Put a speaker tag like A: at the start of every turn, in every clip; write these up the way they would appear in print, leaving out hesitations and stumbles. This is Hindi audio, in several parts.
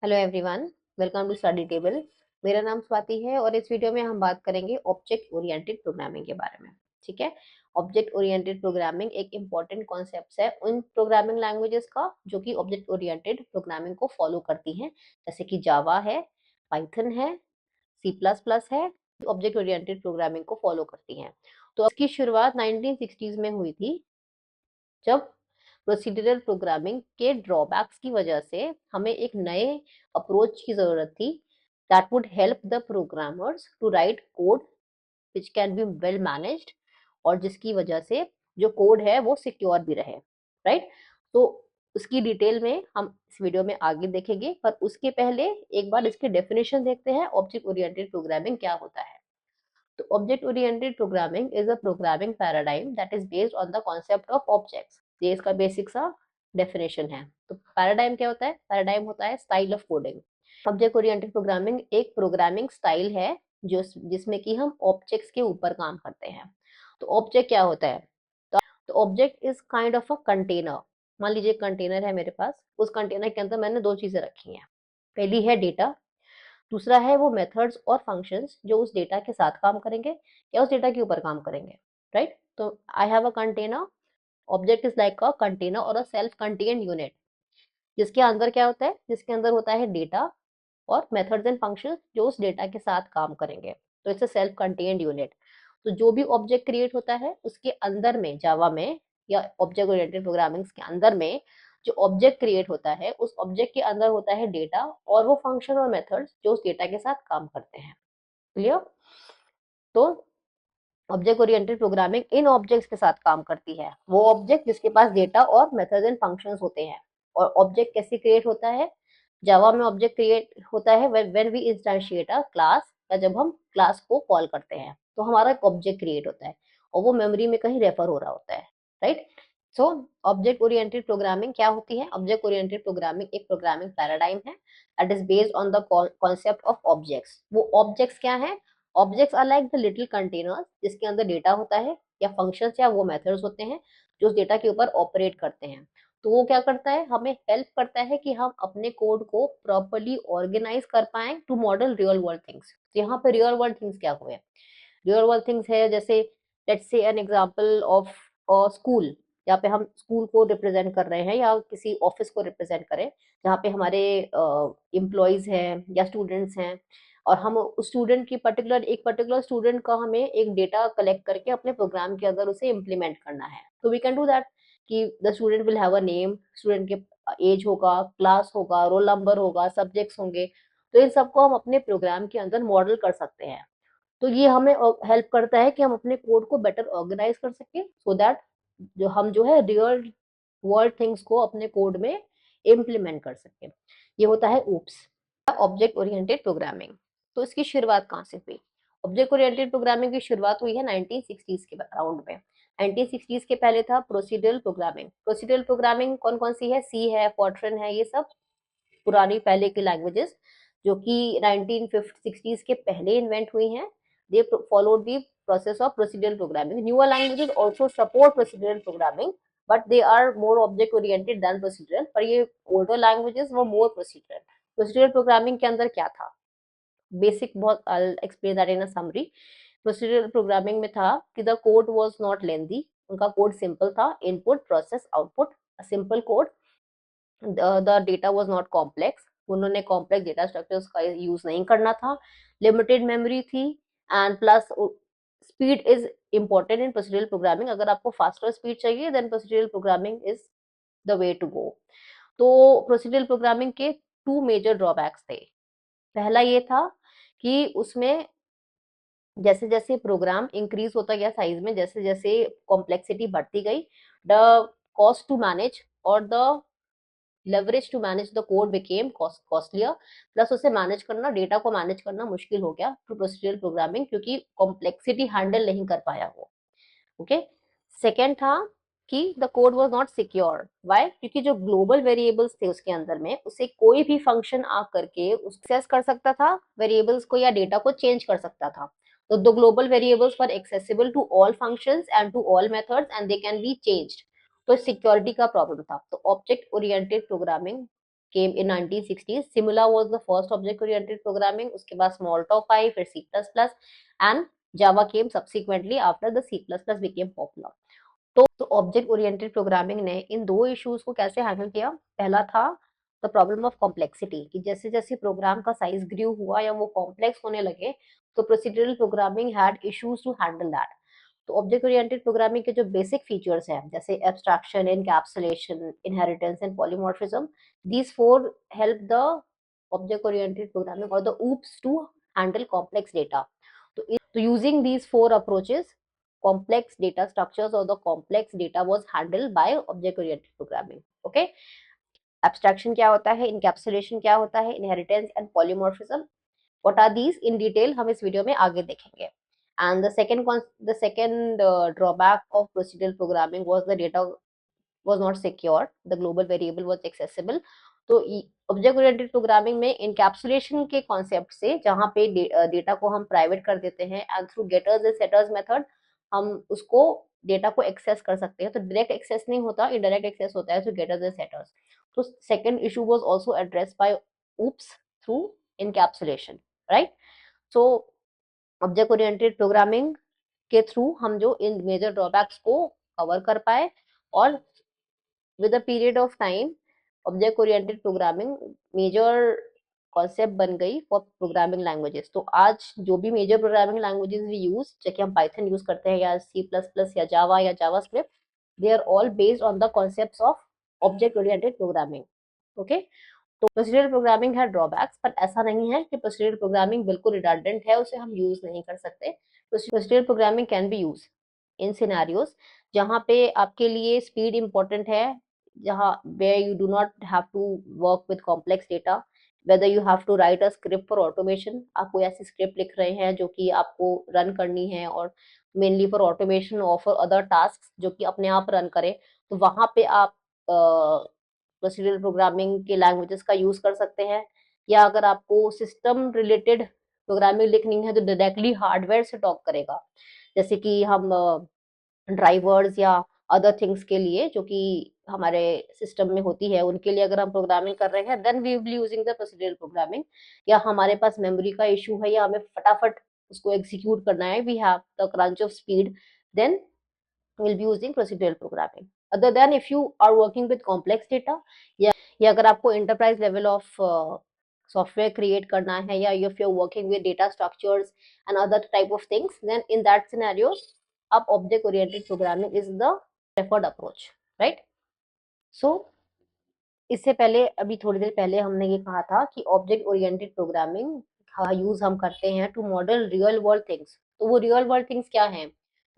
A: Hello everyone, welcome to study table. मेरा नाम स्वाति है और इस वीडियो में हम बात करेंगे ऑब्जेक्ट ओरिएंटेड प्रोग्रामिंग के बारे में। ठीक है। ऑब्जेक्ट ओरिएंटेड प्रोग्रामिंग एक इम्पॉर्टेंट कॉन्सेप्ट है उन प्रोग्रामिंग लैंग्वेजेस का जो कि ऑब्जेक्ट ओरिएंटेड प्रोग्रामिंग को फॉलो करती हैं, जैसे कि जावा है, पाइथन है, सी प्लस प्लस है, ऑब्जेक्ट ओरिएंटेड प्रोग्रामिंग को फॉलो करती हैं। तो इसकी शुरुआत 1960s में हुई थी, जब प्रोसीड्यूरल प्रोग्रामिंग के ड्रॉबैक्स की वजह से हमें एक नए अप्रोच की जरूरत थी that would help the programmers to write code which can be well managed, और जिसकी वजह से जो कोड है वो सिक्योर भी रहे। राइट। तो उसकी डिटेल में हम इस वीडियो में आगे देखेंगे, पर उसके पहले एक बार इसकी डेफिनेशन देखते हैं, ऑब्जेक्ट ओरिएंटेड प्रोग्रामिंग क्या होता है। तो object oriented programming is a programming paradigm that is based on the concept of objects। ये इसका बेसिक सा डेफिनेशन है। तो पैराडाइम क्या होता है? पैराडाइम होता है style of coding. Object oriented programming एक प्रोग्रामिंग स्टाइल है जो जिसमें कि हम ऑब्जेक्ट्स के ऊपर काम करते हैं। तो ऑब्जेक्ट क्या होता है? तो object is kind of a container. मान लीजिए कंटेनर है मेरे पास, उस कंटेनर के अंदर मैंने दो चीजें रखी हैं। पहली है डेटा, दूसरा है वो मेथड्स और फंक्शंस जो उस डेटा के साथ काम करेंगे या उस डेटा के ऊपर काम करेंगे। राइट। तो I have a container. Object is like a container और अ सेल्फ कंटेन्ड यूनिट, जिसके अंदर क्या होता है? जिसके अंदर होता है डेटा और मेथड्स एंड फंक्शंस जो उस डेटा के साथ काम करेंगे। तो it's a self contained unit. तो जो भी ऑब्जेक्ट क्रिएट होता है उसके अंदर में, जावा में या ऑब्जेक्ट ओरिएंटेड प्रोग्रामिंग के अंदर में, जो ऑब्जेक्ट क्रिएट होता है उस ऑब्जेक्ट के अंदर होता है डेटा और वो फंक्शन और मेथड्स जो उस डेटा के साथ काम करते हैं। क्लियर? तो object oriented programming in objects के साथ काम करती है, वो ऑब्जेक्ट जिसके पास डेटा और मेथड्स एंड फंक्शंस होते हैं। और ऑब्जेक्ट कैसे क्रिएट होता है? जावा में ऑब्जेक्ट क्रिएट होता है when we instantiate a class, या जब हम क्लास को कॉल करते हैं तो हमारा एक ऑब्जेक्ट क्रिएट होता है और वो मेमोरी में कहीं रेफर हो रहा होता है। Right. So object oriented programming क्या होती है? ऑब्जेक्ट ओरिएंटेड प्रोग्रामिंग एक प्रोग्रामिंग पैराडाइम है that is based on the concept of objects. वो ऑब्जेक्ट्स क्या है? Objects are like the little containers जिसके अंदर डेटा होता है या फंक्शंस या वो मेथड्स होते हैं जो उस डेटा के ऊपर ऑपरेट करते हैं। तो वो क्या करता है? हमें हेल्प करता है कि हम अपने कोड को प्रॉपर्ली ऑर्गेनाइज कर पाए to model real world things. तो यहाँ पे रियल वर्ल्ड थिंग्स क्या हुए? रियल वर्ल्ड थिंग्स है जैसे let's say N example of school, जहाँ पे हम स्कूल को रिप्रेजेंट कर रहे हैं या किसी ऑफिस को रिप्रेजेंट करें जहाँ पे हमारे एम्प्लॉयज हैं या स्टूडेंट्स हैं, और हम उस स्टूडेंट की पर्टिकुलर स्टूडेंट का हमें एक डेटा कलेक्ट करके अपने प्रोग्राम के अंदर उसे इम्प्लीमेंट करना है। तो वी कैन डू दैट कि the student will have a name, student के एज होगा, क्लास होगा, रोल नंबर होगा, सब्जेक्ट्स होंगे। तो इन सबको हम अपने प्रोग्राम के अंदर मॉडल कर सकते हैं। तो ये हमें हेल्प करता है कि हम अपने कोड को बेटर ऑर्गेनाइज कर सकें सो दैट जो है रियल वर्ल्ड थिंग्स को अपने कोड में इम्प्लीमेंट कर सकें। ये होता है ऊप्स, ऑब्जेक्ट ओरिएंटेड प्रोग्रामिंग। तो इसकी शुरुआत कहाँ से हुई? ऑब्जेक्ट ओरिएंटेड प्रोग्रामिंग की शुरुआत हुई है 1960s के अराउंड में। 1960s के पहले था प्रोसीड्यूरल प्रोग्रामिंग। प्रोसीड्यूरल प्रोग्रामिंग कौन कौन सी है? सी है, फॉर्ट्रन है, ये सब पुरानी पहले की लैंग्वेजेस जो कि 1960s के पहले इन्वेंट हुई हैं। They followed the process of procedural programming. Newer languages also support procedural programming, but they are more object oriented than procedural. पर ये ओल्डर लैंग्वेजेस वो मोर प्रोसीड्यूरल। प्रोसीड्यूरल प्रोग्रामिंग के अंदर क्या था? बेसिक बहुत, I will explain that in a summary. Procedural programming में था कि the code was not lengthy, उनका कोड सिंपल था, input process output, simple code. The data was not complex, उन्होंने कॉम्प्लेक्स डेटा स्ट्रक्चर्स का यूज नहीं करना था। लिमिटेड मेमोरी थी, and plus speed is important in procedural programming. अगर आपको फास्टर स्पीड चाहिए then procedural programming is the way to go. तो प्रोसीड्यूरल प्रोग्रामिंग के टू मेजर ड्रॉबैक्स थे। पहला ये था कि उसमें जैसे जैसे प्रोग्राम इंक्रीज होता गया साइज में, जैसे जैसे कॉम्प्लेक्सिटी बढ़ती गई, द कॉस्ट टू मैनेज और the leverage to manage the code became costlier। Plus उसे मैनेज करना, डेटा को मैनेज करना मुश्किल हो गया थ्रू प्रोसीड्यूरल प्रोग्रामिंग, क्योंकि कॉम्प्लेक्सिटी हैंडल नहीं कर पाया वो। ओके। सेकेंड था कि the code was not secure. Why? क्योंकि जो ग्लोबल वेरिएबल्स थे उसके अंदर में, उसे कोई भी फंक्शन आ करके एक्सेस कर सकता था वेरिएबल्स को या डेटा को चेंज कर सकता था। तो the global variables were accessible to all functions and to all methods and they can be changed. तो सिक्योरिटी का प्रॉब्लम था। तो object oriented programming came in 1960s. Simula was the first object oriented programming. उसके बाद Smalltalk आई, फिर C++ and Java came subsequently after the C++ became popular. तो ऑब्जेक्ट ओरिएंटेड प्रोग्रामिंग ने इन दो इश्यूज को कैसे हैंडल किया? पहला था द प्रॉब्लम ऑफ कॉम्प्लेक्सिटी, कि जैसे जैसे प्रोग्राम का साइज ग्रू हुआ या वो कॉम्प्लेक्स होने लगे, तो procedural programming had issues to handle that. तो ऑब्जेक्ट ओरिएंटेड प्रोग्रामिंग के जो बेसिक फीचर्स हैं, जैसे abstraction, encapsulation, inheritance and polymorphism, these four help the object oriented programming और the oops to handle complex data. तो using these four approaches, complex data structures or the complex data was handled by object oriented programming. Okay, abstraction क्या होता है, encapsulation क्या होता है, inheritance and polymorphism, what are these in detail हम इस वीडियो में आगे देखेंगे. And the second drawback of procedural programming was the data was not secure, the global variable was accessible. तो ऑब्जेक्ट ओरिएंटेड प्रोग्रामिंग में इनकैप्सुलेशन के कॉन्सेप्ट से, जहाँ पे डेटा को हम प्राइवेट कर देते हैं and through getters and setters method हम उसको डेटा को एक्सेस कर सकते हैं. तो डायरेक्ट एक्सेस नहीं होता, इनडायरेक्ट एक्सेस होता है थ्रू गेटर्स एंड सेटर्स. तो second issue was also addressed by oops through encapsulation, right. So object oriented programming के थ्रू हम जो इन मेजर ड्रॉबैक्स को कवर कर पाए, और with a period of time object oriented programming major concept बन गई फॉर प्रोग्रामिंग लैंग्वेजेस. तो आज जो भी major programming languages we use, चाहे हम पाइथन यूज करते हैं या C++ या जावा या JavaScript, they are all based on the concepts of object oriented programming. Okay, तो प्रोसीड्यूरल प्रोग्रामिंग है ड्रॉबैक्स, पर ऐसा नहीं है कि प्रोसीड्यूरल प्रोग्रामिंग बिल्कुल रिडंडेंट है, उसे हम यूज नहीं कर सकते. Procedural programming can be use in scenarios जहाँ पे आपके लिए स्पीड इंपॉर्टेंट है, जहाँ where you do not have to work with complex data, whether you have to write a script for automation, आप कोई ऐसी स्क्रिप्ट लिख रहे हैं जो कि आपको रन करनी है, और मेनली फॉर ऑटोमेशन और फॉर अदर टास्क जो कि अपने आप रन करे, तो वहां पे आप प्रोसीड्यूरल प्रोग्रामिंग के लैंग्वेजेस का यूज कर सकते हैं. या अगर आपको सिस्टम रिलेटेड प्रोग्रामिंग लिखनी है तो डायरेक्टली हार्डवेयर से टॉक करेगा, जैसे कि हम ड्राइवर्स या अदर थिंग्स के लिए जो कि हमारे सिस्टम में होती है, उनके लिए अगर हम प्रोग्रामिंग कर रहे हैं, then we will be using the procedural programming. या हमारे पास मेमोरी का इशू है या हमें फटाफट उसको एग्जीक्यूट करना है, we have the crunch of speed, then we'll be using procedural programming. Other than if you are working with complex data, या अगर आपको enterprise level of software create करना है, या if you're working with data structures and other type of things, then in that scenario up object oriented programming is the preferred approach, right. So इससे पहले, अभी थोड़ी देर पहले हमने ये कहा था कि ऑब्जेक्ट ओरिएंटेड प्रोग्रामिंग का यूज हम करते हैं to model real world things. तो वो रियल वर्ल्ड थिंग्स क्या हैं?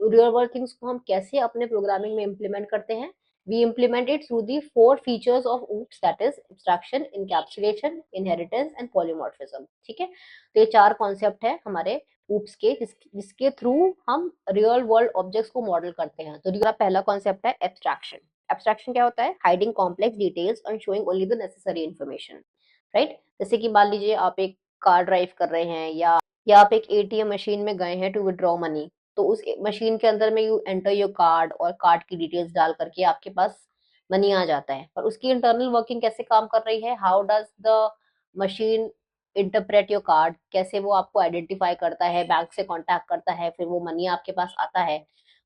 A: तो रियल वर्ल्ड थिंग्स को हम कैसे अपने प्रोग्रामिंग में इम्प्लीमेंट करते हैं? We implement it through the four features of oops, that is abstraction, encapsulation, inheritance and polymorphism. ठीक है, तो ये चार कॉन्सेप्ट है हमारे oops के, जिसके थ्रू हम रियल वर्ल्ड ऑब्जेक्ट्स को मॉडल करते हैं. तो पहला कॉन्सेप्ट है एब्स्ट्रैक्शन. एब्स्ट्रैक्शन क्या होता है? Hiding complex details and showing only the necessary information, right. जैसे कि मान लीजिए आप एक कार ड्राइव कर रहे हैं, या आप एक एटीएम मशीन में गए हैं टू विड्रॉ मनी, तो उस मशीन के अंदर में यू एंटर योर कार्ड, और कार्ड की डिटेल्स डाल करके आपके पास मनी आ जाता है. पर उसकी इंटरनल वर्किंग कैसे काम कर रही है? How does the machine interpret your card, कैसे वो आपको आइडेंटिफाई करता है, बैंक से कांटेक्ट करता है, फिर वो मनी आपके पास आता है,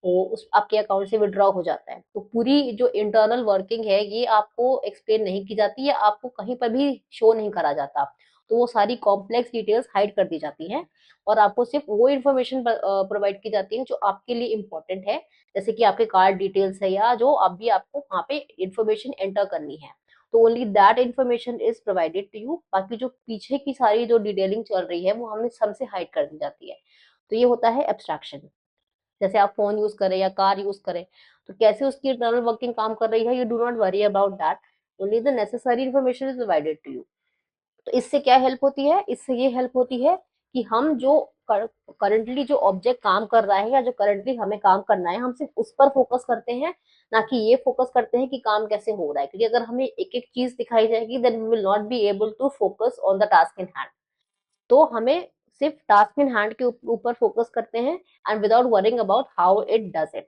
A: वो उस आपके अकाउंट से विड्रॉ हो जाता है. तो पूरी जो इंटरनल वर्किंग है ये आपको एक्सप्लेन नहीं की जाती है, आपको कहीं पर भी शो नहीं करा जाता. तो वो सारी कॉम्प्लेक्स डिटेल्स हाइड कर दी जाती हैं, और आपको सिर्फ वो इन्फॉर्मेशन प्रोवाइड की जाती है जो आपके लिए इम्पोर्टेंट है, जैसे कि आपके कार्ड डिटेल्स है, या जो अभी आपको वहाँ पे इन्फॉर्मेशन एंटर करनी है. तो only that information is provided to you. बाकी जो पीछे की सारी जो डिटेलिंग चल रही है वो हमें हमसे हाइड कर दी जाती है. तो ये होता है एब्स्ट्रैक्शन. जैसे आप फोन यूज करें या कार यूज करें, तो कैसे उसकी इंटरनल वर्किंग काम कर रही है, you do not worry about that, only the necessary information is provided to you. तो इससे क्या हेल्प होती है? इससे ये हेल्प होती है कि हम जो करंटली जो ऑब्जेक्ट काम कर रहा है, या जो करंटली हमें काम करना है, हम सिर्फ उस पर फोकस करते हैं, ना कि ये फोकस करते हैं कि काम कैसे हो रहा है. क्योंकि अगर हमें एक एक चीज दिखाई जाएगी, then we will not be able to focus on the task in hand. तो हमें सिर्फ टास्क इन हैंड के ऊपर फोकस करते हैं, and without worrying about how it does it.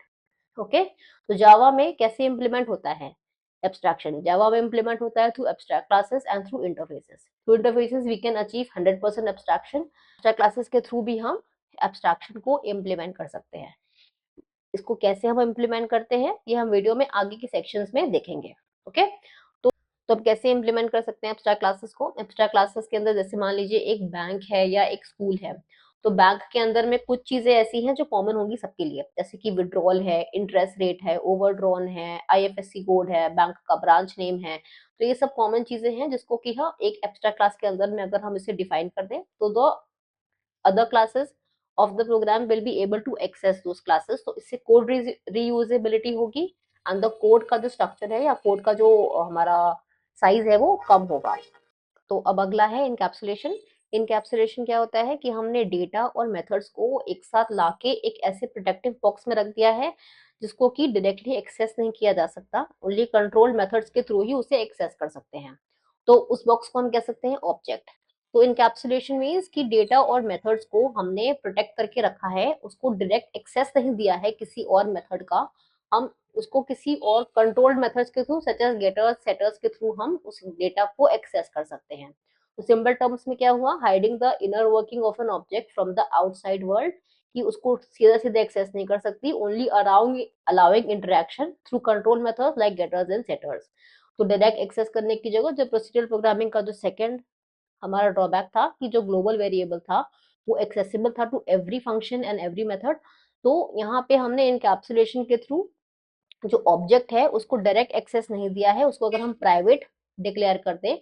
A: Okay, तो जावा में कैसे इम्प्लीमेंट होता है? एब्स्ट्रैक्शन जावा में इम्प्लीमेंट होता है through abstract classes and through interfaces. Through interfaces we can achieve 100% abstraction. Abstract classes के थ्रू भी हम एब्स्ट्रैक्शन को इम्प्लीमेंट कर सकते हैं। इसको कैसे हम इम्प्लीमेंट करते हैं ये हम वीडियो में आगे के सेक्शंस में देखेंगे। ओके, तो अब कैसे इम्प्लीमेंट कर सकते हैं एब्स्ट्रैक्ट क्लासेस को। एब्स्ट्रैक्ट क्लासेस के अंदर जैसे मान लीजिए एक बैंक है या एक स्कूल है, तो बैंक के अंदर में कुछ चीजें ऐसी हैं जो कॉमन होंगी सबके लिए, जैसे कि विड्रॉल है, इंटरेस्ट रेट है, ओवरड्रॉन है, आईएफएससी कोड है, बैंक का ब्रांच नेम है। तो ये सब कॉमन चीजें हैं जिसको कि हाँ एक एब्स्ट्रैक्ट क्लास के अंदर में अगर हम इसे डिफाइन कर दें तो दो other classes of the program will be able to access those classes। तो इससे कोड रीयूजेबिलिटी होगी एंड द कोड का जो स्ट्रक्चर है या कोड का जो हमारा साइज है वो कम होगा। तो अब अगला है इनकैप्सुलेशन। इनकैप्सुलेशन क्या होता है कि हमने डेटा और मेथड्स को एक साथ लाके एक ऐसे प्रोटेक्टिव बॉक्स में रख दिया है जिसको कि डायरेक्टली एक्सेस नहीं किया जा सकता, ओनली कंट्रोल मेथड्स के थ्रू ही उसे एक्सेस कर सकते हैं। तो उस बॉक्स को हम कह सकते हैं ऑब्जेक्ट। तो इनकैप्सुलेशन मीन्स कि डेटा और मेथड्स को हमने प्रोटेक्ट करके रखा है, उसको डायरेक्ट एक्सेस नहीं दिया है किसी और मेथड का, हम उसको किसी और कंट्रोल्ड मेथड्स के through such as getters setters के थ्रू हम उस डेटा को एक्सेस कर सकते हैं। तो सिंपल टर्म्स में क्या हुआ, hiding the inner working of an object from the outside world, कि उसको सीधा सीधा एक्सेस नहीं कर सकती, only around allowing interaction through control methods like getters and setters. तो डायरेक्ट एक्सेस करने की जगह जो प्रोसीड्यूरल प्रोग्रामिंग का जो सेकंड हमारा ड्रॉबैक था कि जो ग्लोबल वेरिएबल था वो एक्सेसिबल था to every function and every method, तो यहाँ पे हमने इनकैप्सुलेशन के थ्रू जो ऑब्जेक्ट है उसको डायरेक्ट एक्सेस नहीं दिया है। उसको अगर हम प्राइवेट डिक्लेयर कर दें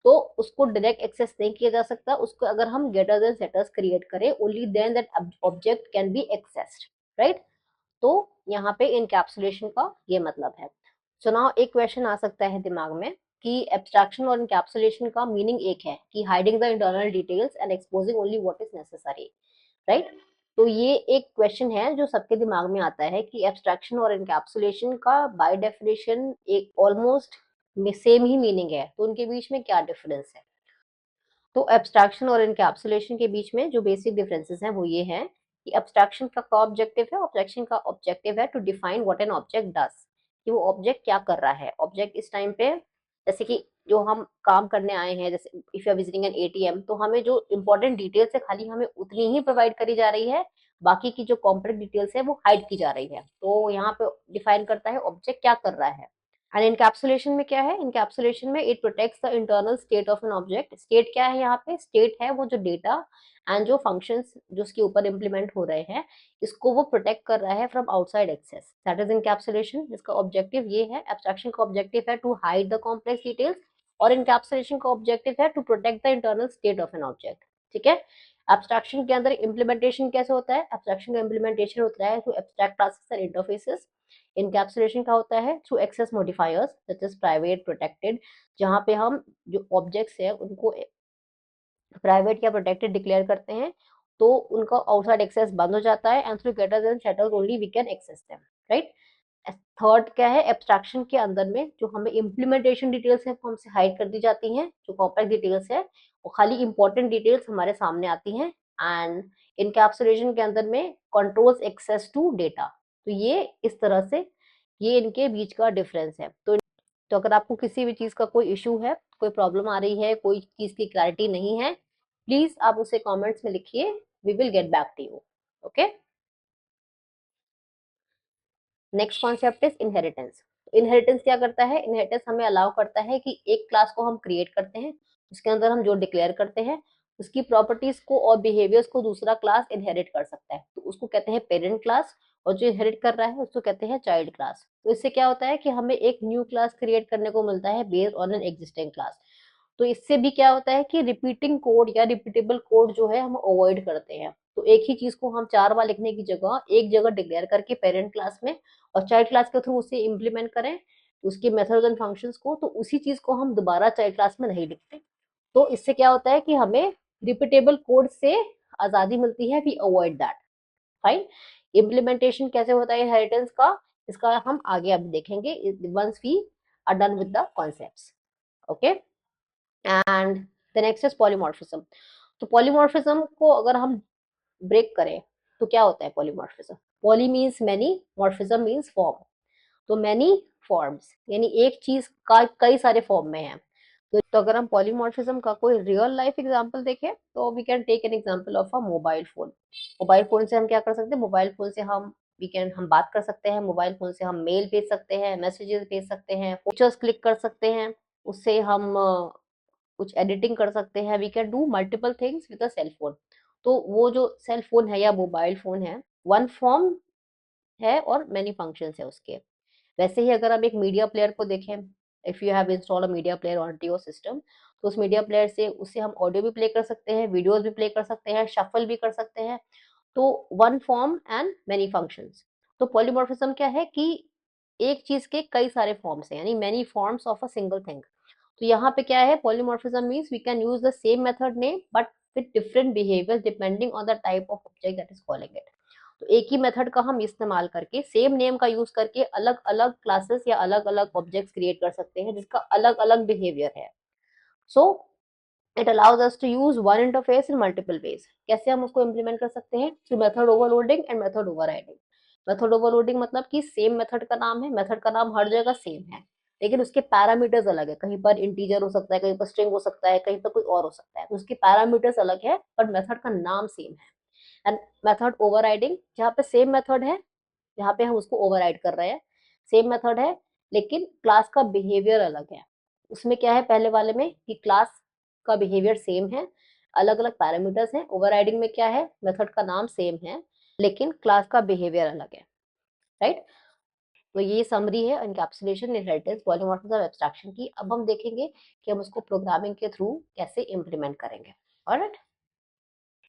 A: तो उसको डायरेक्ट एक्सेस नहीं किया जा सकता। उसको अगर हम गेटर्स एंड सेटर्स क्रिएट करें only then that object can be accessed, right. तो यहाँ पे इनकैप्सुलेशन का ये मतलब है। सो नाउ एक क्वेश्चन आ सकता है दिमाग में कि एब्स्ट्रैक्शन और इनकैप्सुलेशन का मीनिंग एक है कि hiding the internal details and exposing only what is necessary, right. तो ये एक क्वेश्चन है जो सबके दिमाग में आता है कि एब्स्ट्रैक्शन और इनकैप्सुलेशन का बाय डेफिनेशन एक ऑलमोस्ट सेम ही मीनिंग है, तो उनके बीच में क्या डिफरेंस है। तो एब्स्ट्रैक्शन और इनकैप्सुलेशन के बीच में जो बेसिक डिफरेंसेस हैं वो ये हैं कि एब्स्ट्रैक्शन का ऑब्जेक्टिव है, ऑब्जेक्शन का ऑब्जेक्टिव है to define what an object does, कि वो ऑब्जेक्ट क्या कर रहा है। ऑब्जेक्ट इस टाइम पे जैसे कि जो हम काम करने आए हैं, जैसे if you are visiting an ATM, तो हमें जो इंपॉर्टेंट डिटेल्स है खाली हमें उतनी ही प्रोवाइड करी जा रही है, बाकी की जो कॉम्प्लेक्स डिटेल्स है वो हाइड की जा रही है। तो यहाँ पे डिफाइन करता है ऑब्जेक्ट क्या कर रहा है। एंड इनकैप्सुलेशन में क्या है, इनकैप्सुलेशन में it protects the internal state of an object. State क्या है यहाँ पे, स्टेट है वो जो डेटा एंड जो फंक्शंस जो उसके ऊपर इम्प्लीमेंट हो रहे हैं इसको वो प्रोटेक्ट कर रहा है from outside access, that is encapsulation. जिसका ऑब्जेक्टिव ये है, एब्स्ट्रैक्शन का ऑब्जेक्टिव है to hide the complex details और इनकैप्सुलेशन का ऑब्जेक्टिव है to protect the internal state of an object, ठीक है। एब्स्ट्रैक्शन के अंदर इम्प्लीमेंटेशन कैसे होता है, एब्स्ट्रैक्शन का इम्प्लीमेंटेशन होता है through abstract classes and interfaces. Encapsulation का होता है through access modifiers such as private protected, जहां पे हम जो ऑब्जेक्ट्स है उनको प्राइवेट या प्रोटेक्टेड डिक्लेयर करते हैं तो उनका आउटसाइड एक्सेस बंद हो जाता है and through getters and setters only we can access them, right. Third क्या है, एब्स्ट्रैक्शन के अंदर में जो हमें इम्प्लीमेंटेशन डिटेल्स है वो हमसे हाइड कर दी जाती हैं, जो कॉम्प्लेक्स डिटेल्स है वो खाली इंपॉर्टेंट डिटेल्स हमारे सामने आती हैं। एंड इनकैप्सुलेशन के अंदर में कंट्रोल्स एक्सेस टू डेटा। तो ये इस तरह से ये इनके बीच का डिफरेंस है। तो अगर आपको किसी भी चीज का कोई इशू है, कोई प्रॉब्लम आ रही है, कोई चीज की क्लैरिटी नहीं है, प्लीज आप उसे कमेंट्स में लिखिए, we will get back to you. Okay, next concept is inheritance. Inheritance क्या करता है, इनहेरिटेंस हमें अलाउ करता है कि एक क्लास को हम क्रिएट करते हैं, उसके अंदर हम जो डिक्लेयर करते हैं उसकी प्रॉपर्टीज को और बिहेवियर्स को दूसरा क्लास इनहेरिट कर सकता है, तो उसको कहते हैं पेरेंट क्लास। और जो इनहेरिट कर रहा है उसको कहते हैं चाइल्ड क्लास। तो इससे क्या होता है कि हमें एक न्यू क्लास क्रिएट करने को मिलता है based on an existing class. तो इससे भी क्या होता है कि रिपीटिंग कोड या रिपीटेबल कोड जो है हम अवॉइड करते हैं। तो एक ही चीज को हम 4 बार लिखने की जगह एक जगह डिक्लेयर करके पेरेंट क्लास में और चाइल्ड क्लास के थ्रू उसे इम्प्लीमेंट करें उसके मेथड्स एंड फंक्शंस को, तो उसी चीज को हम दोबारा चाइल्ड क्लास में नहीं लिखते। तो इससे क्या होता है कि हमें रिपीटेबल कोड से आजादी मिलती है, we avoid that, fine. Implementation कैसे होता है इनहेरिटेंस का, इसका हम आगे अब देखेंगे once we are done with the concepts. Okay, and the next is polymorphism. तो पॉलीमॉर्फिज्म को अगर हम ब्रेक करें तो क्या होता है polymorphism. Poly means many, morphism means form. तो मैनी फॉर्म्स यानी एक चीज का कई सारे फॉर्म में है। तो अगर हम पॉलीमॉर्फिज्म का कोई रियल लाइफ एग्जांपल देखें तो we can take an example of a mobile phone. Mobile phone से हम क्या कर सकते हैं, मोबाइल फोन से हम बात कर सकते हैं, मोबाइल फोन से हम मेल भेज सकते हैं, मैसेजेस भेज सकते हैं, पिक्चर्स क्लिक कर सकते हैं, उससे हम कुछ एडिटिंग कर सकते हैं। We can do multiple things with a cell phone. तो वो जो सेल फोन है या मोबाइल फोन है, वन फॉर्म है और मेनी फंक्शंस है उसके। वैसे ही अगर हम एक मीडिया प्लेयर को देखें, if you have install a media player on your system, तो उस मीडिया प्लेयर से उससे हम ऑडियो भी प्ले कर सकते हैं, वीडियोस भी प्ले कर सकते हैं, शफल भी कर सकते हैं। तो one form and many functions. तो पॉलीमॉर्फिज्म क्या है कि एक चीज के कई सारे फॉर्म्स हैं, यानी many forms of a single thing. तो यहाँ पे क्या है, polymorphism means we can use the same method name but with different behaviour depending on the type of object that is calling it. तो एक ही मेथड का हम इस्तेमाल करके सेम नेम का यूज करके अलग अलग क्लासेस या अलग अलग ऑब्जेक्ट्स क्रिएट कर सकते हैं जिसका अलग अलग बिहेवियर है। So it allows us to use one interface in multiple ways. कैसे हम उसको इम्प्लीमेंट कर सकते हैं, through method overloading and method overriding. Method overloading मतलब कि सेम मेथड का नाम है, मेथड का नाम हर जगह सेम है, लेकिन उसके पैरामीटर्स अलग है। कहीं पर इंटीजर हो सकता है, कहीं पर स्ट्रिंग हो सकता है, कहीं पर कोई और हो सकता है, तो उसके पैरामीटर्स अलग है पर मेथड का नाम सेम है। एंड मेथड ओवरराइडिंग, जहाँ पे सेम मेथड है, जहाँ पे हम उसको ओवरराइड कर रहे हैं, सेम मेथड है लेकिन क्लास का बिहेवियर अलग है। उसमें क्या है पहले वाले में कि क्लास का बिहेवियर सेम है, अलग अलग पैरामीटर्स हैं। ओवरराइडिंग में क्या है, मेथड का नाम सेम है लेकिन क्लास का बिहेवियर अलग है, राइट। तो ये समरी है एनकैप्सुलेशन, इनहेरिटेंस, पॉलीमॉर्फिज्म, एब्स्ट्रैक्शन की। अब हम देखेंगे कि हम उसको प्रोग्रामिंग के थ्रू कैसे इम्प्लीमेंट करेंगे। ऑलराइट।